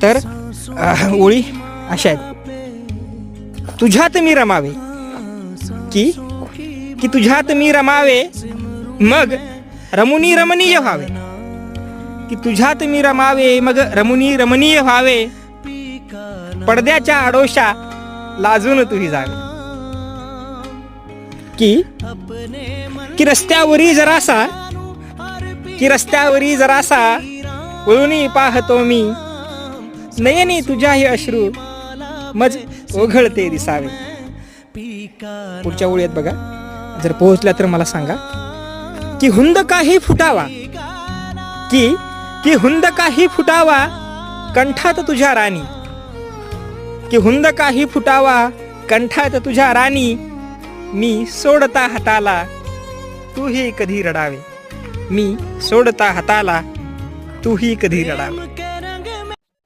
तर ओळी अशा आहेत. तुझ्यात मी रमावे की तुझ्यात मी रमावे, मग रमुनी रमणीय व्हावे. की तुझ्यात मी रमावे, मग रमुनी रमणीय व्हावे. पडद्याच्या आडोशा लाजून तुही जावे. की रस्त्यावरी जरासा वळूनी पाहतो मी. नयनी तुझ्याही अश्रू मज ओघळते दिसावे. पुढच्या ओळीत बघा, जर पोहोचल्या तर मला सांगा. की हुंद काही फुटावा, की हुंद काही फुटावा कंठात तुझ्या राणी. की हुंद काही फुटावा कंठात तुझ्या राणी. मी सोडता हाताला तूही कधी रडावे. मी सोडता हाताला तूही कधी रडावे.